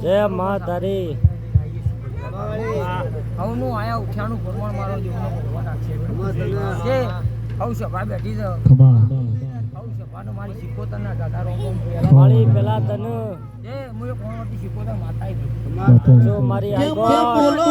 જય મા તારી હવનું આયા ઉઠ્યાનું ભરવાડ મારો જીવનો ભગવાન છે જે હવ સભા બેઠી છે હવ સભાનો મારી સિકોતરના દાદા રોંગો મારી પેલા તને જે મુએ કોણવટી સિકોતર માતાઈ જો મારી આગળ બોલો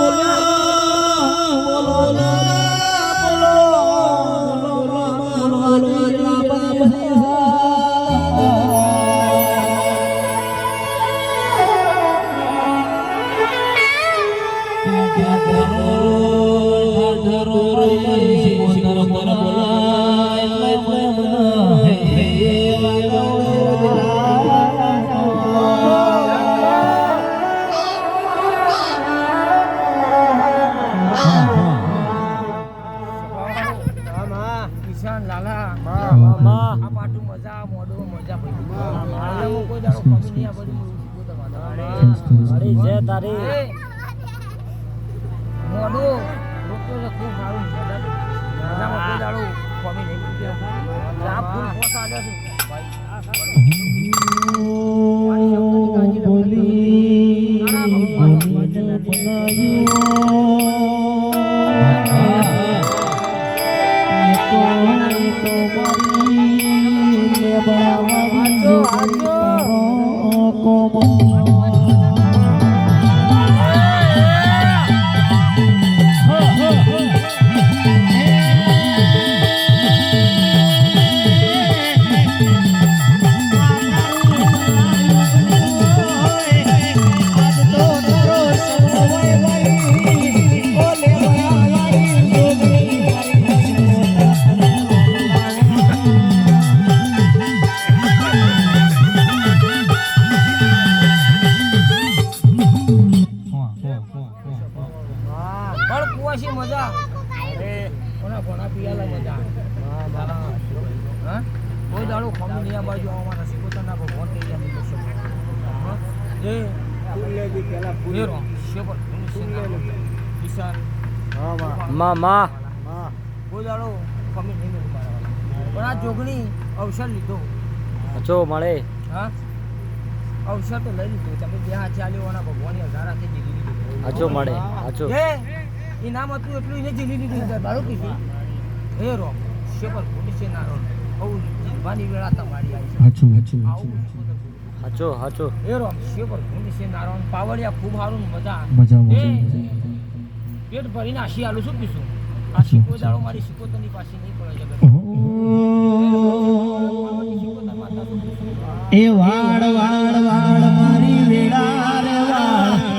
જય તારી મોડું લોકો ખૂબ સારું મજામાં કોઈ દાડો ખોમી નહીં પૂછ્યો આ ફૂલ પોસાડે છે મજા કોના કોના પિયાલા મજા હા કોઈ દાડો ખમી નહીં આ બાજુ આવવાના સિકોતરના ભગવાન થઈ ગયા જે ફૂલેજી પેલા ફૂલેરો શેપર કિસાન મામા કોઈ દાડો ખમી નહીં પણ આ જોગણી અવસર લીધો જો મળે હા અવસર તો લઈ લીધો તમે બે હાથ ચાલ્યોના ભગવાનની હજારાથી જીલી લીધું આજો મળે આજો ઇનામ હતું એટલું એને જીલી લીધું બાળો કીધી હે રો શેપર પોલીસે નારો બહુ જીવવાની વેળા તમારી આવી હાચો હાચો હે રો શેપર પોલીસે નારો પાવડિયા ખૂબ સારું મજા પેટ ભરીને આશી આલું શું પીશું આ શીખો દાડો મારી શીખોતરની પાછી નહીં પડે એ વાડ વાડ વાડ મારી વેળા રે વાડ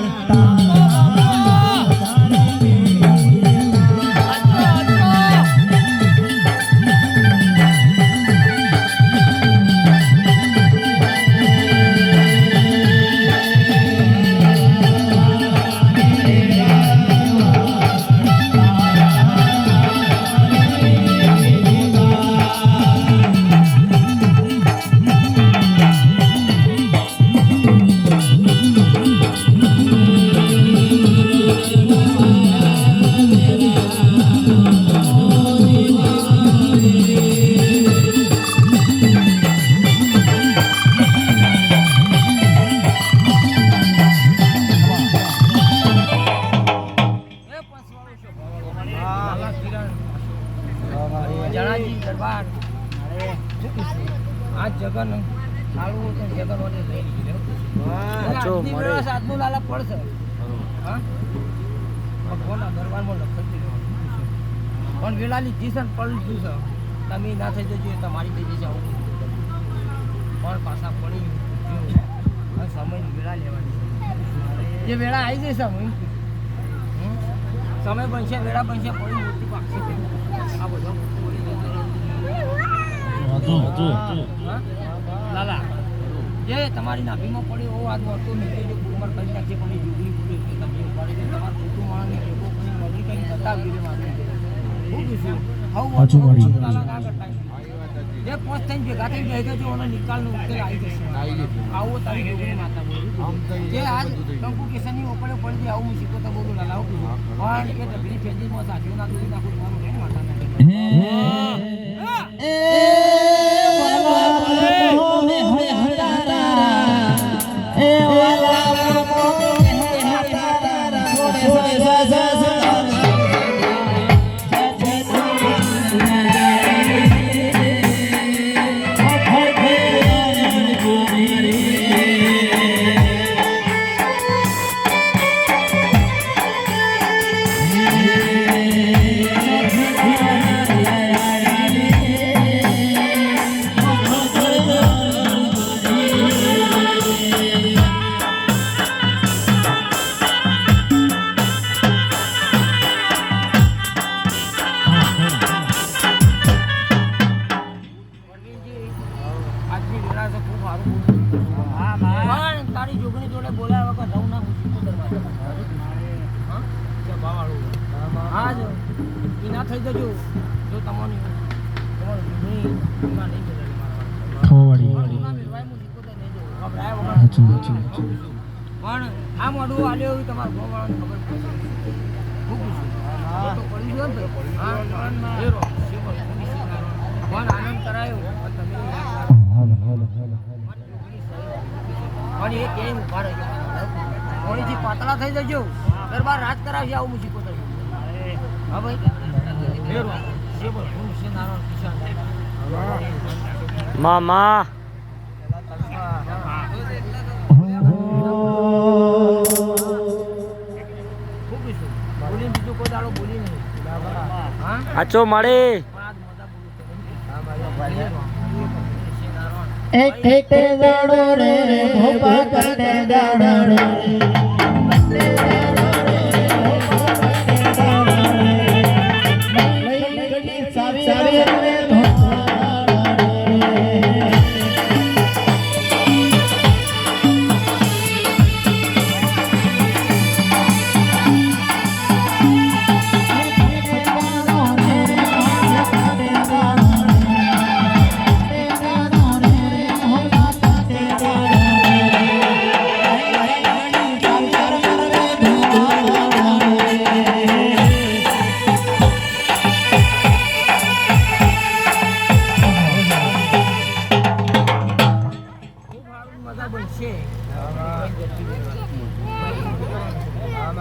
જગન સારું હોય તો જગન વડે લઈ લીધી હાચો મળે. આજનું લાલા પડશે હા ભગવાનના દરબારમાં લખી પણ વેલા લીધી છે ને પડી ગયું છે તમે ના થઈ જજો તમારી થઈ જશે આવું પણ પાછા પડી ગયું સમયની વેળા લેવાની છે જે વેળા આવી જશે સમય બનશે વેળા બનશે પડી મૂર્તિ પાકશે આ બધો લાલા જે તમારી નાભીમાં પડ્યો એવો આજ વર્તો નીચે જે કુમાર કરી નાખશે પણ એ જુગની પૂરી તમે ઉપાડી તમારા કુટુંબ માણસને ભેગો કરી નોકરી કરી બતાવી દે મારે જે પોસ્ટ થઈને ભેગા થઈ જાય તો એનો નિકાલનો ઉકેલ આવી જશે આવો તારી જોગણી માતા બોલું જે આજ કંકુકેશનની ઓપડે પડી જાય આવું હું શીખો તો બોલું લાલાવ પણ એ ડબલી ફેજીમાં સાચું ના દોરી નાખું તમારું કેમ માતા તારી જોગણી જોડે બોલાવ્યા વગર રહું ના પૂછ્યું હા જો એ ના થઈ જજો જો તમારી પણ આ મોઢું આલ્યો એવું તમારા ગોવાળાને ખબર પડશે ખૂબ પડી ગયો ને પણ આનંદ કરાયો તમે અને એ કેમ ઉભા રહેજો થોડીથી પાતળા થઈ જજો દરબાર રાજ કરાવશે આવું હું શીખો હા ભાઈ મામા બીજું કોઈ દાડો બોલી નહીં હાચો મળે. એક દાડો રે ભોપા કટે દાડો રે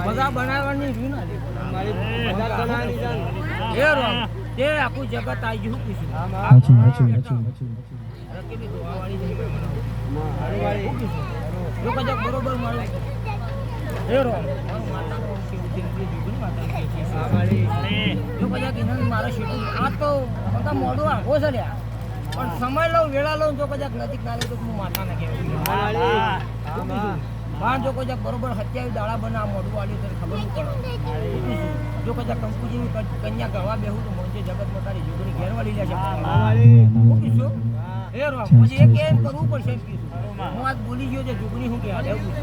મજા બનાવવાની રીત ના તે આખું જગત આવી ગયું પૂછ્યું બરોબર મળે મારે શીખવું આ તો મોઢું આખો છે પણ સમય લઉં વેળા લઉં જો કદાચ નજીક ના લે તો હું માતા ના કહેવાય પણ જો કોઈ બરોબર 27 દાડા બના મોઢું વાળ્યું તો ખબર નહીં પડે જો કદાચ કંકુ જેવી કન્યા ગળવા બેહું તો મોજે જગતમાં તારી જોગણી ઘેર વાળી લે છે પછી એ કેમ કરવું પડશે એમ કીધું હું આજ બોલી ગયો છે જોગણી શું કહેવાય એવું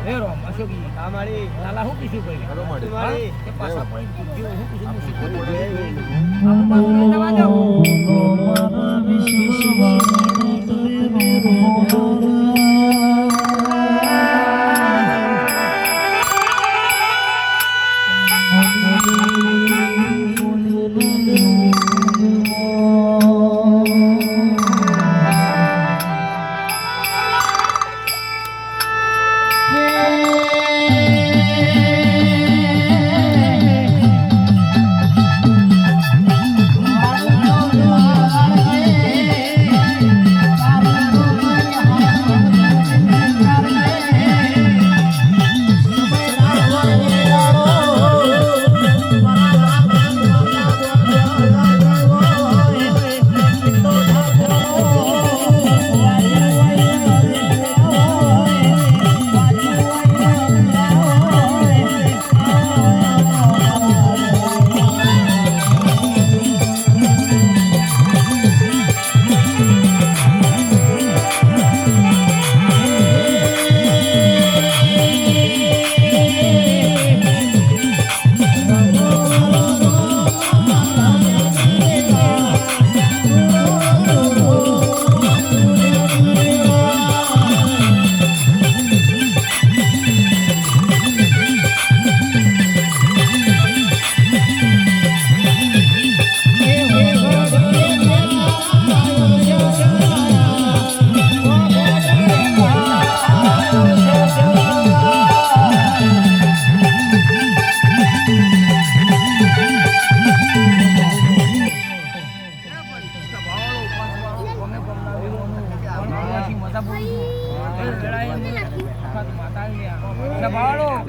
હે રોમ અશોકી લાલા શું કીધું ભાઈ કે પાછા પડી પૂછ્યું શું કીધું હું શીખવું Yeah.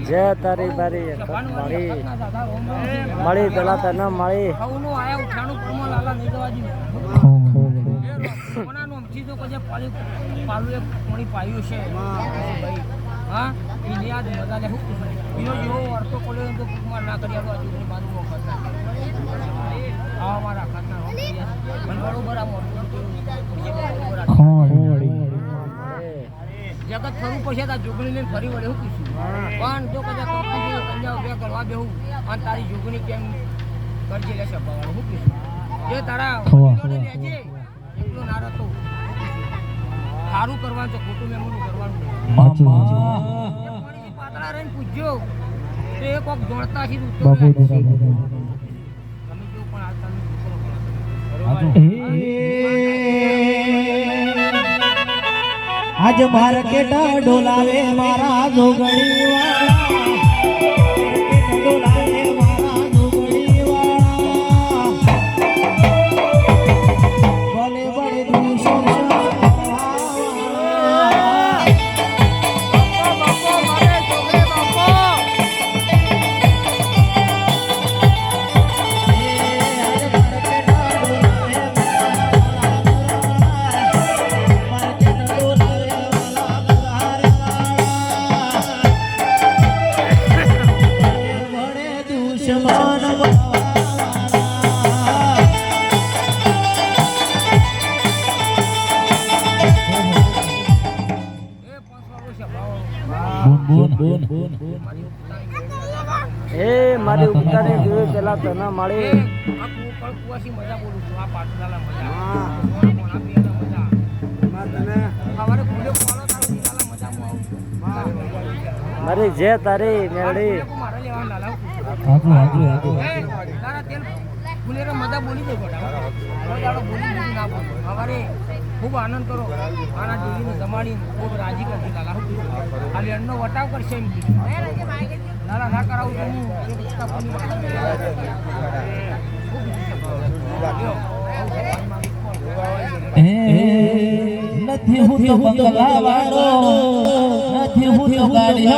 જય તારી બારી મળી મળી પેલા તને મળી જગત ફરવું પડશે તાર જોગણી લઈને ફરી વળે શું કીધું પણ જો કદાચ કંપની કંજા ઉભા કરવા બેહું અને તારી જોગણી કેમ કરજે લેશે ભગવાન શું કીધું જે તારા વડીલોને લેજે એટલો ના રહેતો સારું કરવાનું છે ખોટું મેમોનું કરવાનું નહીં પાતળા રહીને પૂછજો તો એ કોક દોડતા છે તમે જો પણ આજ માર્કેટ ડોલાવે મારા જોગણી વાળા ડોલાવે મારા જોગણી વાળા ભલે ભલે દુશ્મન એ મારી ઉપતાને જોયું પેલા તને મળી કુવાસી મજા બોલું છું આ પાટલાલા મજા સવારે ખુલ્લે પાડો તારો પીલાલા મજામાં આવું મારી જે તારી મેળી મારે લેવા લાલા તારા તેલ ફૂલેરા મજા બોલી દે ગોડા બોલી દીધી ના બોલ સવારે ખૂબ આનંદ કરો આના દેવીને જમાડી ખૂબ રાજી કરતી લાલા ખાલી અન્નનો વટાવ કરશે એમ લાલા ના કરાવું તો નથી હું તો બંગલા વાળો નથી હું તો ગાડી